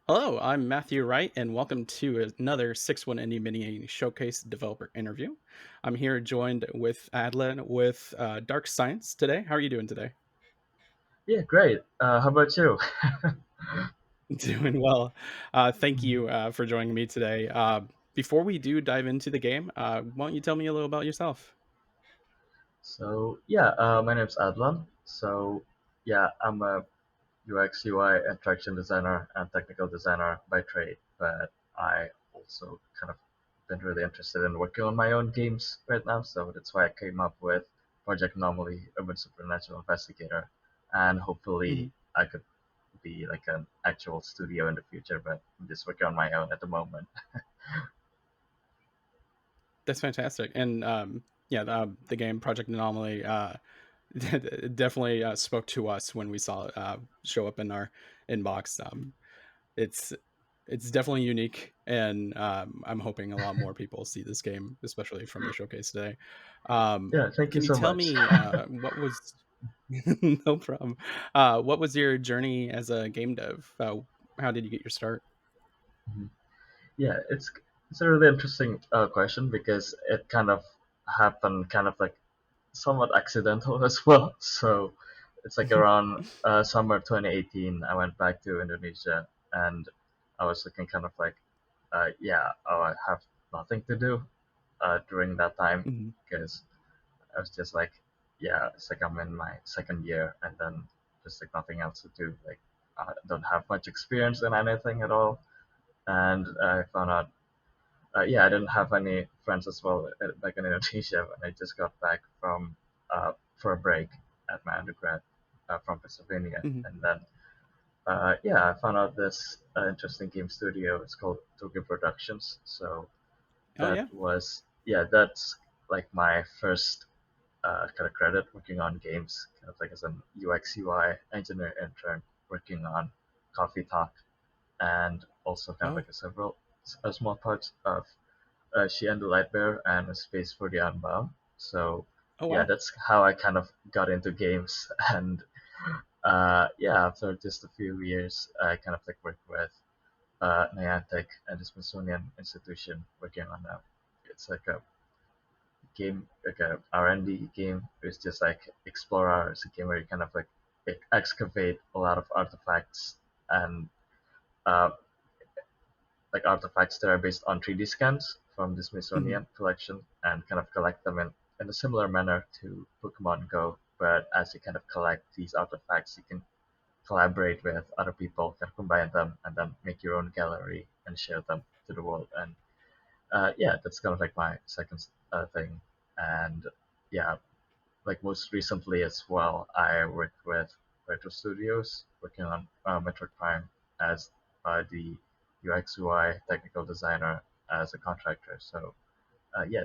Hello, I'm Matthew Wright, and welcome to another 6-1 Indie Mini Showcase Developer interview. I'm here joined with Adlin with Dark Science today. How are you doing today? Yeah, great. How about you? Doing well. Thank you for joining me today. Before we do dive into the game, why don't you tell me a little about yourself? My name's Adlan. I'm a UX, UI, interaction designer and technical designer by trade, but I also kind of been really interested in working on my own games right now. So that's why I came up with Project Anomaly, Urban Supernatural Investigator, and Mhm. hopefully I could be like an actual studio in the future. But I'm just working on my own at the moment. That's fantastic. And yeah, the game Project Anomaly definitely spoke to us when we saw it show up in our inbox. It's it's definitely unique, and I'm hoping a lot more people see this game, especially from the showcase today. Yeah, thank you Can you so tell much. me what was no problem? What was your journey as a game dev? How did you get your start? Yeah, it's a really interesting question because it kind of happened kind of like somewhat accidental as well. So it's like around summer 2018, I went back to Indonesia and I was looking kind of like, I have nothing to do during that time Mhm. because I was just like, yeah, it's like I'm in my second year and then just like nothing else to do. Like I don't have much experience in anything at all. And I found out I didn't have any friends as well back in Indonesia when I just got back from for a break at my undergrad from Pennsylvania, Mhm. and then I found out this interesting game studio. It's called Tokyo Productions. So Oh yeah. that's like my first kind of credit working on games, kind of like as an UX UI engineer intern working on Coffee Talk, and also kind of Oh. like a small parts of She and the Light Bear and A Space for the Unbound. So Oh yeah, wow. that's how I kind of got into games. And after just a few years, I kind of like worked with Niantic and the Smithsonian Institution working on it's like a game, like a R&D game. It's just like Explorer. It's a game where you kind of like excavate a lot of artifacts and uh, like artifacts that are based on 3D scans from the Hmm. Smithsonian collection and kind of collect them in a similar manner to Pokemon Go. But as you kind of collect these artifacts, you can collaborate with other people, can combine them, and then make your own gallery and share them to the world. And that's kind of like my second thing. And yeah, like most recently as well, I worked with Retro Studios, working on Metroid Prime as the UX UI technical designer as a contractor. So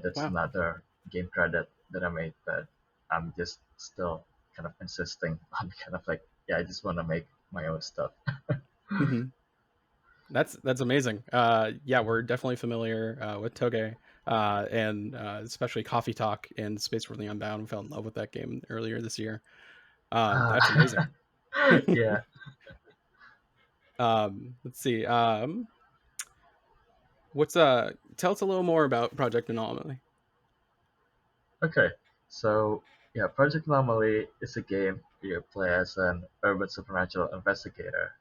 that's Wow. another game credit that I made, but I'm just still kind of insisting on kind of like, I just want to make my own stuff. Hmm. That's amazing. Yeah, we're definitely familiar with Toge, and especially Coffee Talk and Space for the Unbound. We fell in love with that game earlier this year. That's amazing. Yeah. Let's see. What's Tell us a little more about Project Anomaly. Okay, so Project Anomaly is a game you play as an urban supernatural investigator,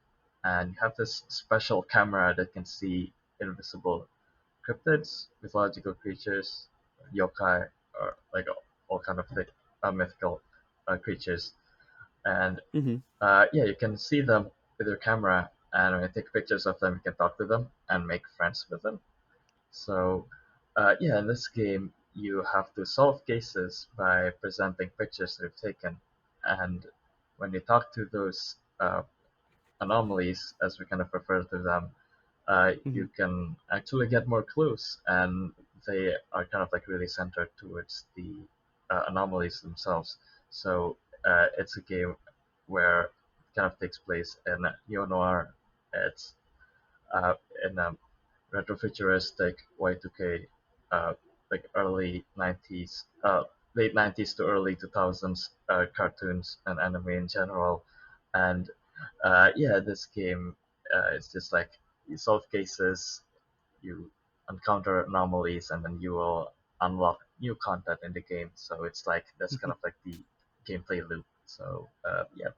and you have this special camera that can see invisible cryptids, mythological creatures, yokai, or like all kind of mythical creatures. And Hmm. you can see them with your camera, and when you take pictures of them, you can talk to them and make friends with them. So, in this game, you have to solve cases by presenting pictures that you've taken. And when you talk to those anomalies, as we kind of refer to them, Hmm. you can actually get more clues. And they are kind of like really centered towards the anomalies themselves. So, it's a game where it kind of takes place in neo noir. It's uh, in a retrofuturistic Y2K, like early 90s, late 90s to early 2000s cartoons and anime in general. And this game is just like you solve cases, you encounter anomalies, and then you will unlock new content in the game. So it's like that's kind of like the gameplay loop. So yeah.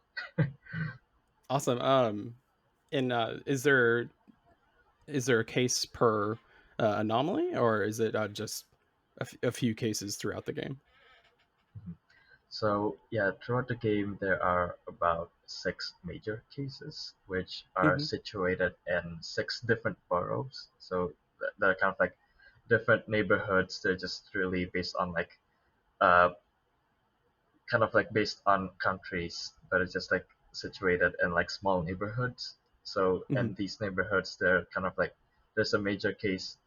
Awesome. And is there a case per anomaly, or is it just a few cases throughout the game? Mhm. So yeah, throughout the game there are about six major cases, which are Hmm. situated in six different boroughs. So they're kind of like different neighborhoods. They're just really based on like uh, kind of like based on countries, but it's just like situated in like small neighborhoods. So Hmm. in these neighborhoods, they're kind of like there's a major case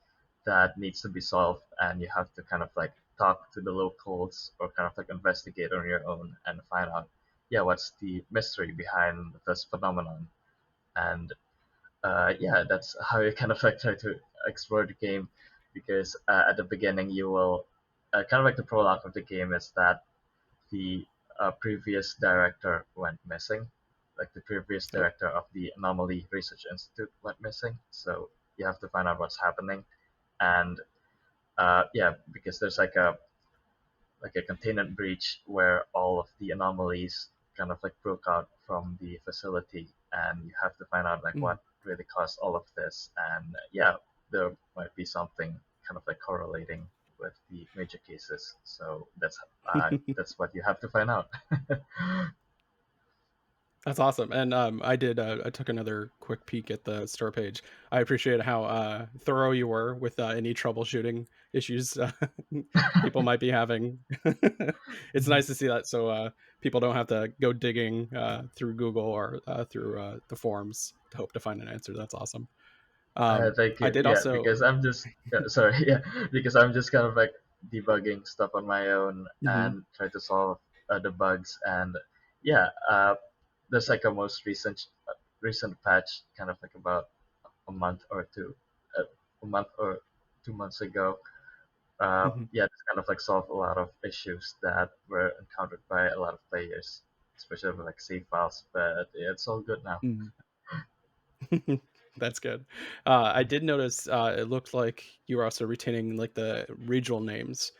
that needs to be solved, and you have to kind of like talk to the locals or kind of like investigate on your own and find out, yeah, what's the mystery behind this phenomenon. And yeah, that's how you kind of like try to explore the game, because at the beginning you will kind of like the prologue of the game is that the previous director went missing. Like the previous Oh. director of the Anomaly Research Institute went missing. So you have to find out what's happening. And yeah, because there's like a containment breach where all of the anomalies kind of like broke out from the facility, and you have to find out like Mhm. what really caused all of this. And yeah, there might be something kind of like correlating with the major cases. So that's what you have to find out. That's awesome, and, I took another quick peek at the store page. I appreciate how, thorough you were with, any troubleshooting issues, people might be having. It's nice to see that so, people don't have to go digging, through Google or, through, the forums to hope to find an answer. That's awesome. Thank I you. did Yeah, also. because I'm just sorry. Yeah, because I'm just kind of like debugging stuff on my own Mhm, and try to solve the bugs. And yeah, there's like a most recent patch, kind of like about a month or two, a month or 2 months ago. mhm. Yeah, it's kind of like solved a lot of issues that were encountered by a lot of players, especially with like save files. But yeah, it's all good now. Mhm. That's good. I did notice, it looked like you were also retaining, like, the regional names,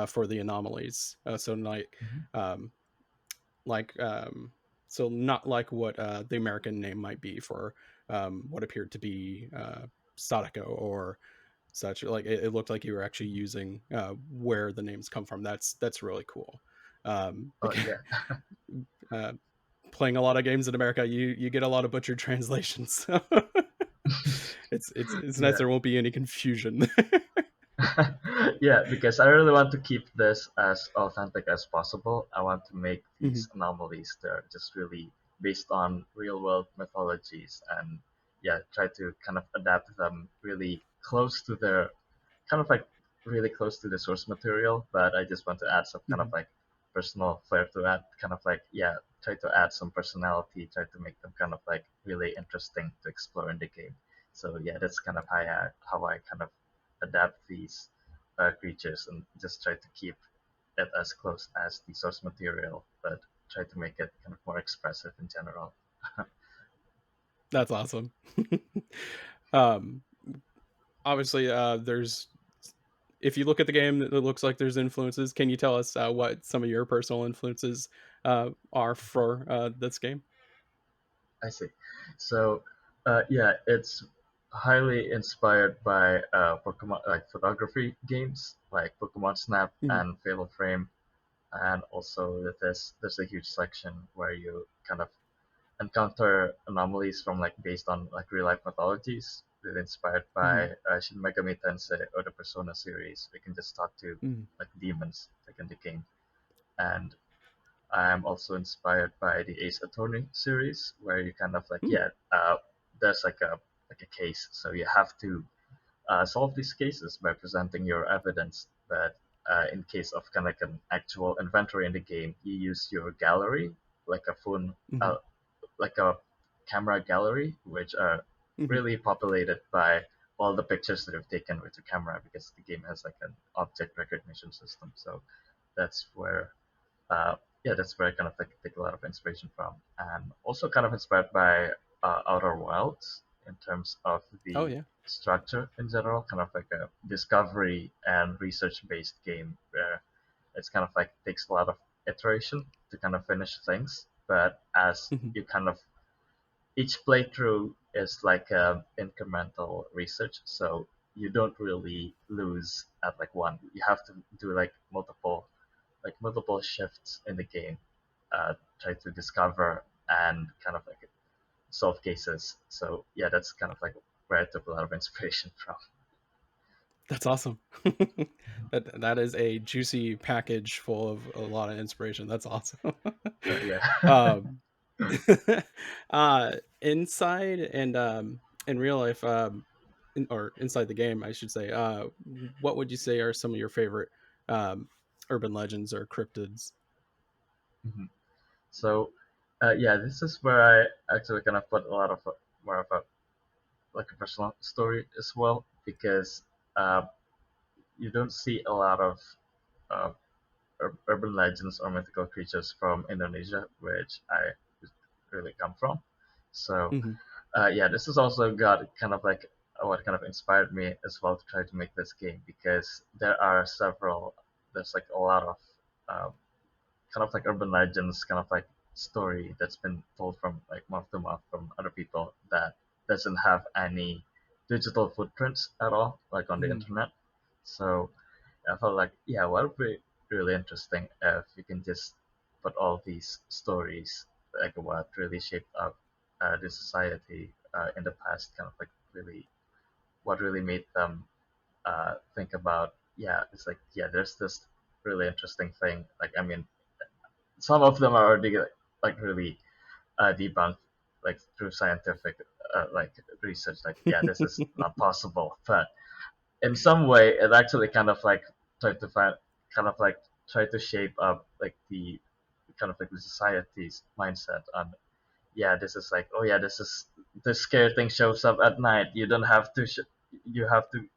for the anomalies. So, Mhm. um like, so not like what, the American name might be for, what appeared to be, Sadako or such. Like, it looked like you were actually using, where the names come from. That's really cool. Oh Because, yeah. uh, playing a lot of games in America, you get a lot of butchered translations. So it's nice Yeah. there won't be any confusion. Yeah, because I really want to keep this as authentic as possible. I want to make these Mhm, anomalies that are just really based on real world mythologies, and yeah, try to kind of adapt them really close to their kind of like really close to the source material, but I just want to add some kind of mhm. like personal flair to that. Kind of like, yeah, try to add some personality, try to make them kind of like really interesting to explore in the game. So yeah, that's kind of how I kind of adapt these creatures and just try to keep it as close as the source material, but try to make it kind of more expressive in general. That's awesome. Um, Obviously, there's if you look at the game, it looks like there's influences. Can you tell us, what some of your personal influences, are for, this game? I see. So, yeah, it's highly inspired by Pokemon, like photography games, like Pokemon Snap Mhm, and Fatal Frame, and also there's a huge section where you kind of encounter anomalies from like based on like real life mythologies. Really inspired mhm, by Shin Megami Tensei or the Persona series. We can just talk to mhm, like demons like in the game, and I'm also inspired by the Ace Attorney series, where you kind of like mm, yeah, there's like a case, so you have to solve these cases by presenting your evidence. But in case of kind of like an actual inventory in the game, you use your gallery, like a phone, mhm, like a camera gallery, which are mhm. really populated by all the pictures that you've taken with your camera, because the game has like an object recognition system. So that's where uh, yeah, that's where I kind of like take a lot of inspiration from, and also kind of inspired by Outer Wilds. in terms of Oh the yeah. structure in general, kind of like a discovery and research based game where it's kind of like takes a lot of iteration to kind of finish things, but as Mhm. you kind of each playthrough is like incremental research, so you don't really lose at like one. You have to do like multiple shifts in the game, try to discover and kind of like solve cases. So yeah, that's kind of like where I took a lot of inspiration from. That's awesome. That is a juicy package full of a lot of inspiration. That's awesome. Yeah. um, inside and in real life, or inside the game, I should say. What would you say are some of your favorite um, urban legends or cryptids? Mhm. So yeah, this is where I actually kind of put a lot of more of a like a personal story as well, because uh, you don't see a lot of uh, urban legends or mythical creatures from Indonesia, which I really come from. So Hmm. yeah, this has also got kind of like what kind of inspired me as well to try to make this game, because there's like a lot of uh, kind of like urban legends, kind of like story that's been told from like mouth to mouth from other people that doesn't have any digital footprints at all, like on the Hmm. internet. So I felt like, yeah, what would be really interesting if you can just put all these stories, like what really shaped up the society in the past, kind of like really, what really made them think about, yeah, it's like, yeah, there's this really interesting thing. Like, I mean, some of them are already like really debunked, like through scientific like research. Like, yeah, this is not possible, but in some way, it actually kind of like tried to find, kind of like try to shape up like the kind of like the society's mindset on. Yeah, this is like, oh yeah, this is the scary thing shows up at night. You have to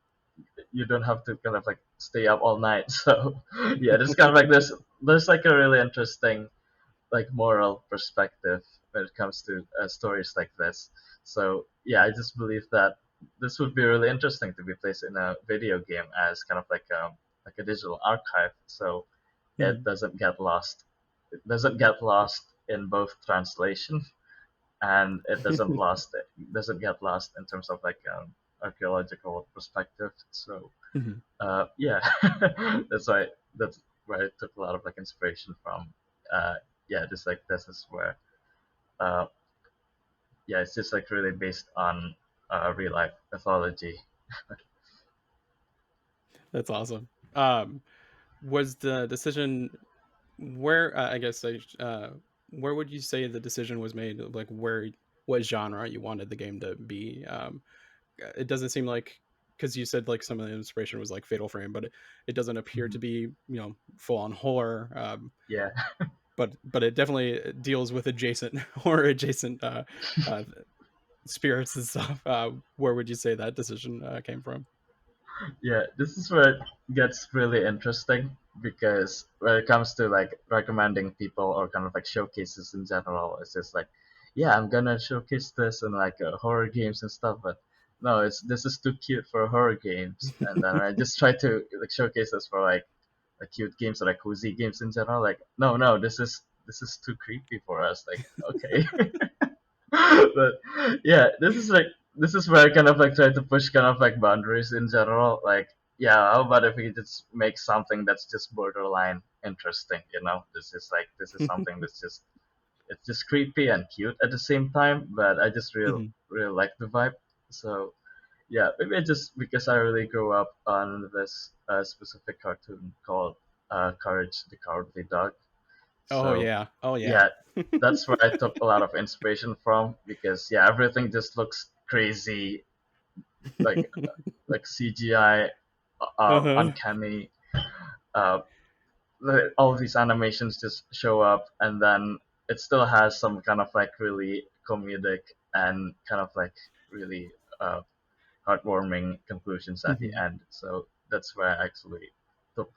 you don't have to kind of like stay up all night. So yeah, this kind of like there's like a really interesting like moral perspective when it comes to stories like this. So yeah, I just believe that this would be really interesting to be placed in a video game as kind of like a digital archive, so it Hmm. doesn't get lost. It doesn't get lost in both translation, and it doesn't get lost in terms of like archaeological perspective. So Hmm. yeah, that's why that's where I took a lot of like inspiration from. Yeah, just like this is where uh, yeah, it's just like really based on real life mythology. That's awesome. Was the decision where I guess where would you say the decision was made? Like where what genre you wanted the game to be? It doesn't seem like because you said like some of the inspiration was like Fatal Frame, but it doesn't appear Mhm. to be full on horror. Yeah, But it definitely deals with adjacent horror adjacent uh, spirits and stuff. Where would you say that decision came from? yeah, this is where it gets really interesting, because when it comes to like recommending people or kind of like showcases in general, it's just like, yeah, I'm gonna showcase this in like horror games and stuff, but no, it's this is too cute for horror games, and then I just try to like showcase this for like cute games or like cozy games in general. Like, no, no, this is too creepy for us. Like, okay. But yeah, this is where I kind of like try to push kind of like boundaries in general. Like, yeah, how about if we just make something that's just borderline interesting? This is something that's just it's just creepy and cute at the same time. But I just Mhm. really like the vibe. So yeah, maybe I just because I really grew up on this specific cartoon called Courage the Cowardly Dog. Oh So yeah. Oh yeah. yeah, that's where I took a lot of inspiration from, because yeah, everything just looks crazy, like CGI, Uh-huh. uncanny. Uh, all these animations just show up, and then it still has some kind of like really comedic and kind of like really heartwarming conclusions at the Mhm. end. So that's where I actually took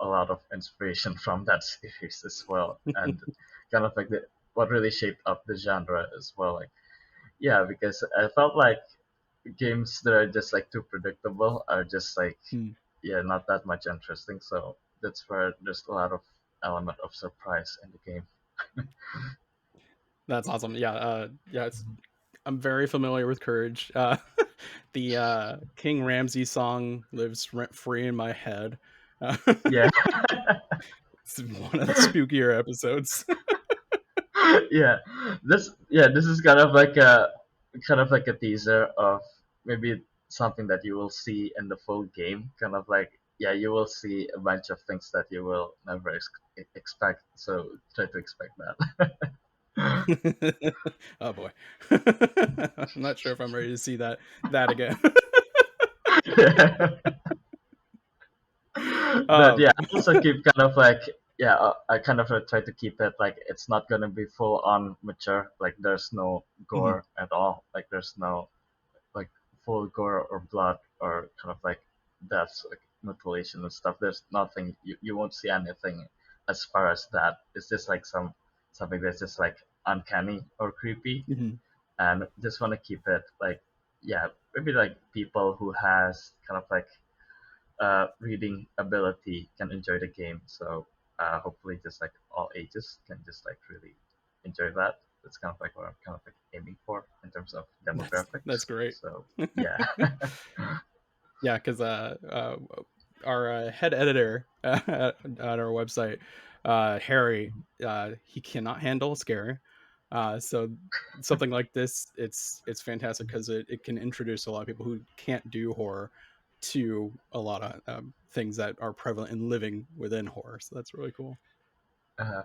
a lot of inspiration from that series as well, and kind of like what really shaped up the genre as well. Like, yeah, because I felt like games that are just like too predictable are just like, Hmm. yeah, not that much interesting. So that's where there's a lot of element of surprise in the game. That's awesome. Yeah, yeah, I'm very familiar with Courage. The King Ramsey song lives rent free in my head. Uh, Yeah. it's one of the spookier episodes. Yeah, this is kind of like a teaser of maybe something that you will see in the full game. Kind of like, yeah, you will see a bunch of things that you will never expect. So try to expect that. Oh boy, I'm not sure if I'm ready to see that again. Yeah. But yeah, um, I also keep kind of like, yeah, I kind of try to keep it like it's not gonna be full on mature. Like there's no mhm, gore at all. Like there's no like full gore or blood or kind of like deaths, like mutilation and stuff. There's nothing. You won't see anything as far as that. It's just like something that's just like uncanny or creepy, mhm, and just want to keep it like, yeah, maybe like people who has kind of like reading ability can enjoy the game. So hopefully, just like all ages can just like really enjoy that. That's kind of like what I'm kind of like aiming for in terms of that's demographics. great. So yeah. Yeah, because our head editor at our website, Harry, he cannot handle scare. So something like this, it's fantastic because it can introduce a lot of people who can't do horror to a lot of things that are prevalent in living within horror. So that's really cool. uh,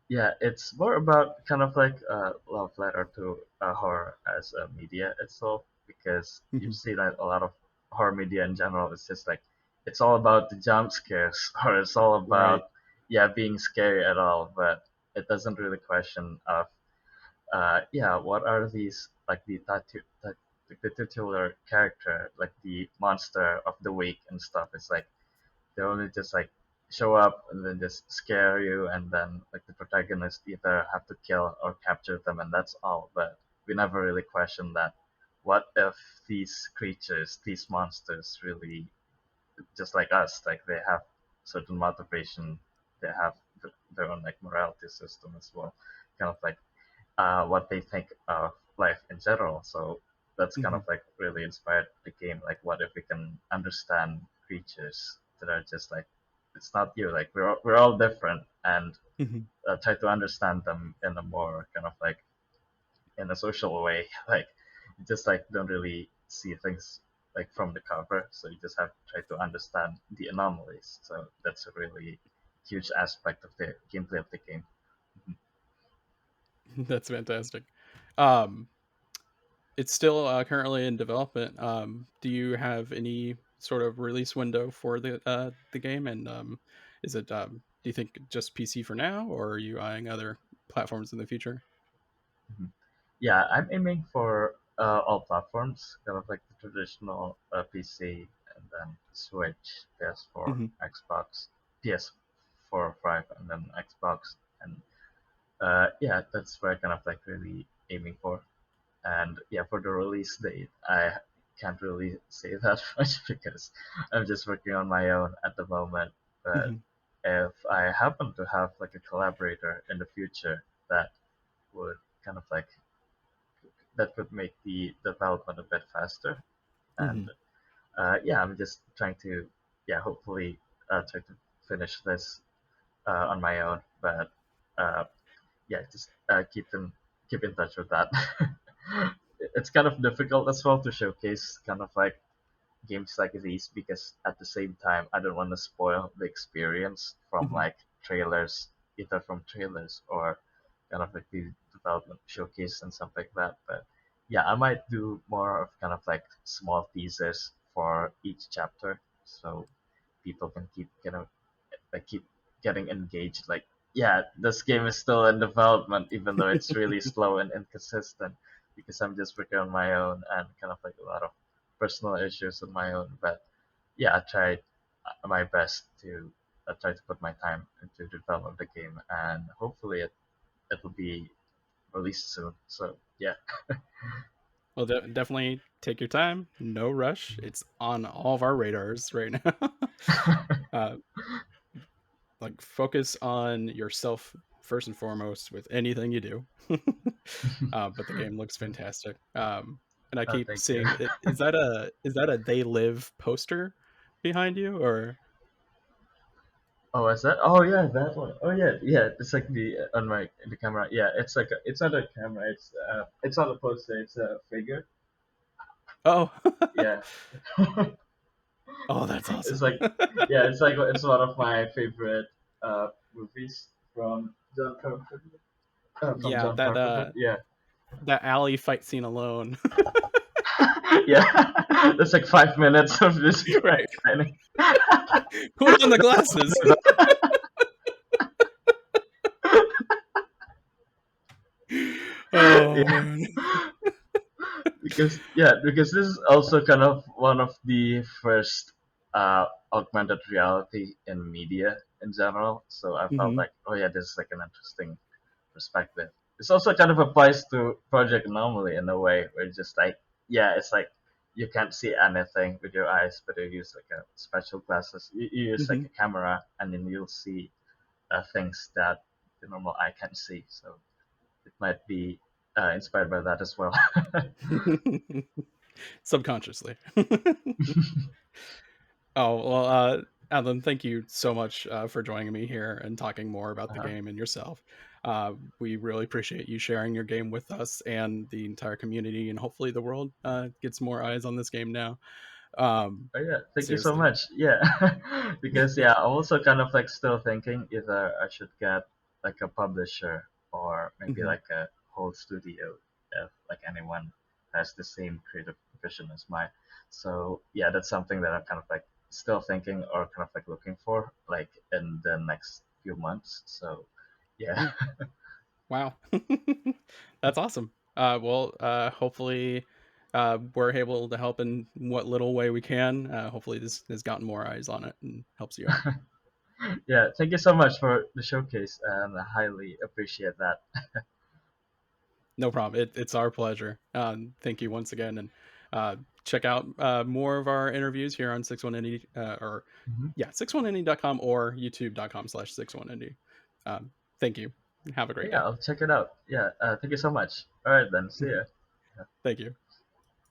yeah, it's more about kind of like a love letter to horror as a media itself, because you Hmm. see that a lot of horror media in general is just like it's all about the jump scares or it's all Right. about, yeah, being scary at all, but it doesn't really question of yeah, what are these like the titular character, like the monster of the week and stuff. It's like they only just like show up and then just scare you, and then like the protagonist either have to kill or capture them, and that's all. But we never really question that. What if these creatures, these monsters, really just like us? Like they have certain motivation, they have their own like morality system as well. Kind of like what they think of life in general. So that's kind Hmm. of like really inspired the game. Like, what if we can understand creatures that are just like, it's not you. Like we're all different, and Hmm. try to understand them in a more kind of like in a social way. Like you just like don't really see things like from the cover, so you just have to try to understand the anomalies. So that's a really huge aspect of the gameplay of the game. That's fantastic. Um, it's still currently in development. Do you have any sort of release window for the game? And is it do you think just PC for now, or are you eyeing other platforms in the future? Mhm. Yeah, I'm aiming for all platforms, kind of like the traditional PC, and then Switch, PS4, Hmm. Xbox, PS4, 5, and then Xbox, and yeah, that's where I kind of like really aiming for. And yeah, for the release date, I can't really say that much because I'm just working on my own at the moment. But Hmm. if I happen to have like a collaborator in the future that would kind of like that could make the development a bit faster. And Hmm. yeah, I'm just trying to, yeah, hopefully try to finish this on my own. But uh, yeah, just keep in touch with that. It's kind of difficult as well to showcase kind of like games like these, because at the same time I don't want to spoil the experience from Hmm. like trailers, either from trailers or kind of like the development showcase and stuff like that. But yeah, I might do more of kind of like small teasers for each chapter, so people can keep like keep getting engaged. Like, yeah, this game is still in development, even though it's really slow and inconsistent, because I'm just working on my own and kind of like a lot of personal issues on my own. But yeah, I tried my best to try to put my time into develop the game, and hopefully it will be released soon. So yeah. Well, definitely take your time. No rush. It's on all of our radars right now. uh, like focus on yourself first and foremost with anything you do. But the game looks fantastic. And I Oh, keep thank you. seeing it. Is that a They Live poster behind you, or Oh, is that? Oh, yeah, that one. Oh, yeah, yeah. It's like the on my the camera. Yeah, it's like it's not a camera. It's not a poster. It's a figure. oh, Yeah, oh, that's it's awesome. like yeah, it's like it's one of my favorite movies from John Carpenter. From Yeah, John Carpenter. Yeah, that alley fight scene alone. yeah. There's like 5 minutes of this guy Right. training. Put on the glasses. Oh Yeah, man. because this is also kind of one of the first augmented reality in media in general. So I felt Hmm. like, oh yeah, this is like an interesting perspective. This also kind of applies to Project Anomaly in a way, where it's just like, yeah, it's like you can't see anything with your eyes, but you use like a special glasses. You use like Hmm. a camera, and then you'll see things that the normal eye can't see. So it might be inspired by that as well. Subconsciously. Oh, well, Alan, thank you so much for joining me here and talking more about the uh, game and yourself. We really appreciate you sharing your game with us and the entire community, and hopefully the world gets more eyes on this game now. Um, Oh yeah, thank you so Seriously. much. Yeah, because yeah, I'm also kind of like still thinking either I should get like a publisher or maybe Hmm. like a whole studio if like anyone has the same creative vision as mine. So yeah, that's something that I'm kind of like still thinking or kind of like looking for like in the next few months. So yeah, Yeah. Wow. That's awesome. Well, hopefully, we're able to help in what little way we can. Hopefully, this has gotten more eyes on it and helps you out. yeah. Thank you so much for the showcase, and I highly appreciate that. No problem. It's our pleasure. Thank you once again, and check out more of our interviews here on 61indie, or Mhm. yeah, 61indie.com or youtube.com/61indie. Thank you. Have a great Yeah, day. I'll check it out. Yeah, thank you so much. All right then, see ya. Thank you.